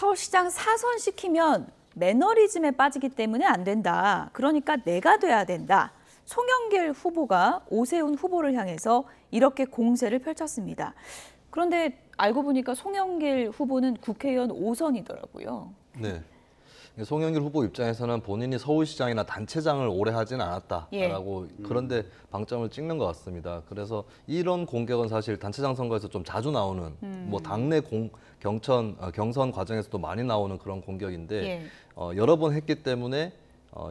서울시장 사선시키면 매너리즘에 빠지기 때문에 안 된다. 그러니까 내가 돼야 된다. 송영길 후보가 오세훈 후보를 향해서 이렇게 공세를 펼쳤습니다. 그런데 알고 보니까 송영길 후보는 국회의원 5선이더라고요. 네. 송영길 후보 입장에서는 본인이 서울시장이나 단체장을 오래 하지는 않았다라고 그런데 방점을 찍는 것 같습니다. 그래서 이런 공격은 사실 단체장 선거에서 좀 자주 나오는 뭐 당내 경선 과정에서도 많이 나오는 그런 공격인데 여러 번 했기 때문에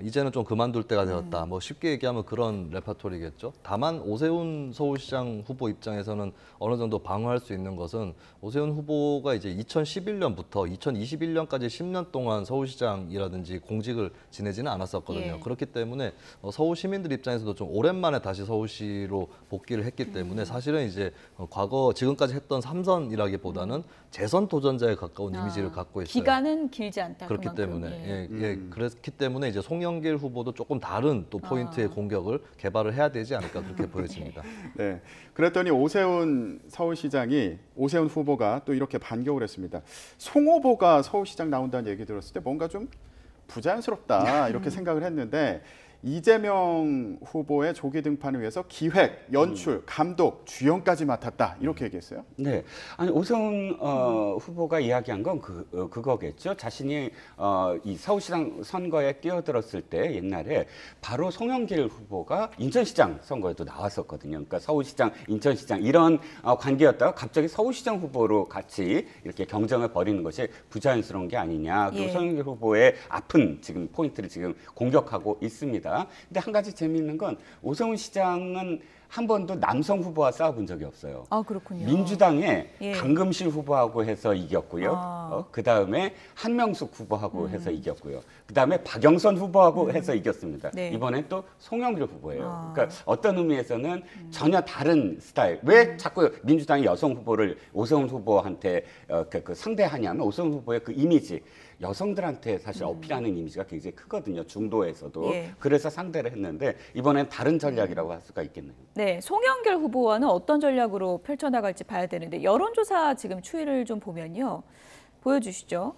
이제는 좀 그만둘 때가 되었다. 뭐 쉽게 얘기하면 그런 레파토리겠죠. 다만 오세훈 서울시장 후보 입장에서는 어느 정도 방어할 수 있는 것은 오세훈 후보가 이제 2011년부터 2021년까지 10년 동안 서울시장이라든지 공직을 지내지는 않았었거든요. 그렇기 때문에 서울 시민들 입장에서도 좀 오랜만에 다시 서울시로 복귀를 했기 때문에 사실은 이제 과거 지금까지 했던 3선이라기보다는 재선 도전자에 가까운 이미지를 갖고 있어요. 기간은 길지 않다. 그렇기 그만큼. 때문에 그렇기 때문에 이제 송영길 후보도 조금 다른 또 포인트의 공격을 개발을 해야 되지 않을까 그렇게 보여집니다. 네. 그랬더니 오세훈 서울시장이 오세훈 후보가 또 이렇게 반격을 했습니다. 송 후보가 서울시장 나온다는 얘기 들었을 때 뭔가 좀 부자연스럽다 이렇게 생각을 했는데 이재명 후보의 조기 등판을 위해서 기획, 연출, 감독, 주연까지 맡았다 이렇게 얘기했어요. 네, 아니 오세훈 후보가 이야기한 건 그거겠죠. 자신이 이 서울시장 선거에 뛰어들었을 때 옛날에 바로 송영길 후보가 인천시장 선거에도 나왔었거든요. 그러니까 서울시장, 인천시장 이런 관계였다가 갑자기 서울시장 후보로 같이 이렇게 경쟁을 벌이는 것이 부자연스러운 게 아니냐. 그리고 송영길 후보의 아픈 지금 포인트를 지금 공격하고 있습니다. 근데 한 가지 재미있는 건 오세훈 시장은 한 번도 남성 후보와 싸워본 적이 없어요. 아, 그렇군요. 민주당의 강금실 후보하고 해서 이겼고요. 그다음에 한명숙 후보하고 해서 이겼고요. 그다음에 박영선 후보하고 해서 이겼습니다. 네. 이번엔 또 송영길 후보예요. 그러니까 어떤 의미에서는 전혀 다른 스타일. 왜 자꾸 민주당의 여성 후보를 오세훈 후보한테 그 상대하냐면 오세훈 후보의 그 이미지. 여성들한테 사실 어필하는 이미지가 굉장히 크거든요. 중도에서도. 그래서 상대를 했는데 이번엔 다른 전략이라고 할 수가 있겠네요. 네, 송영길 후보와는 어떤 전략으로 펼쳐나갈지 봐야 되는데 여론조사 지금 추이를 좀 보면요. 보여주시죠.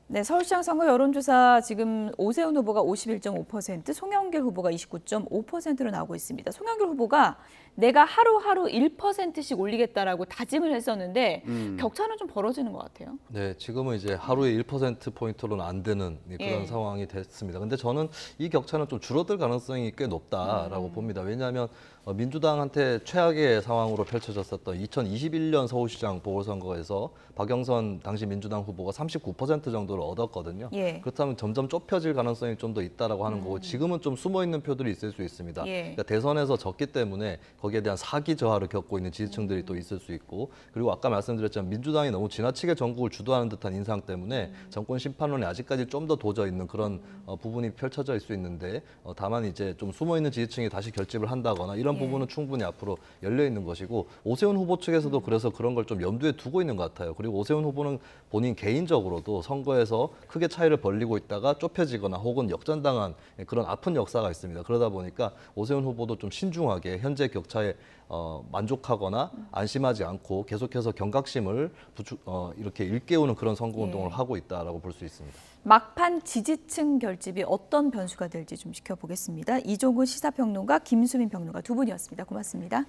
네, 서울시장 선거 여론조사 지금 오세훈 후보가 51.5%, 송영길 후보가 29.5%로 나오고 있습니다. 송영길 후보가 내가 하루하루 1%씩 올리겠다라고 다짐을 했었는데 격차는 좀 벌어지는 것 같아요. 네, 지금은 이제 하루에 1%포인트로는 안 되는 그런 상황이 됐습니다. 근데 저는 이 격차는 좀 줄어들 가능성이 꽤 높다라고 봅니다. 왜냐하면 민주당한테 최악의 상황으로 펼쳐졌었던 2021년 서울시장 보궐선거에서 박영선 당시 민주당 후보가 39% 정도를 얻었거든요. 그렇다면 점점 좁혀질 가능성이 좀 더 있다라고 하는 거고 지금은 좀 숨어있는 표들이 있을 수 있습니다. 그러니까 대선에서 졌기 때문에 거기에 대한 사기 저하를 겪고 있는 지지층들이 또 있을 수 있고 그리고 아까 말씀드렸지만 민주당이 너무 지나치게 전국을 주도하는 듯한 인상 때문에 정권 심판론에 아직까지 좀 더 도져 있는 그런 부분이 펼쳐져 있을 수 있는데 다만 이제 좀 숨어있는 지지층이 다시 결집을 한다거나 이런 부분은 충분히 앞으로 열려 있는 것이고 오세훈 후보 측에서도 그래서 그런 걸 좀 염두에 두고 있는 것 같아요. 그리고 오세훈 후보는 본인 개인적으로도 선거에서 크게 차이를 벌리고 있다가 좁혀지거나 혹은 역전당한 그런 아픈 역사가 있습니다. 그러다 보니까 오세훈 후보도 좀 신중하게 현재 격차에 만족하거나 안심하지 않고 계속해서 경각심을 이렇게 일깨우는 그런 선거운동을 하고 있다라고 볼 수 있습니다. 막판 지지층 결집이 어떤 변수가 될지 좀 지켜보겠습니다. 이종훈 시사평론가, 김수민 평론가 두 분이었습니다. 고맙습니다.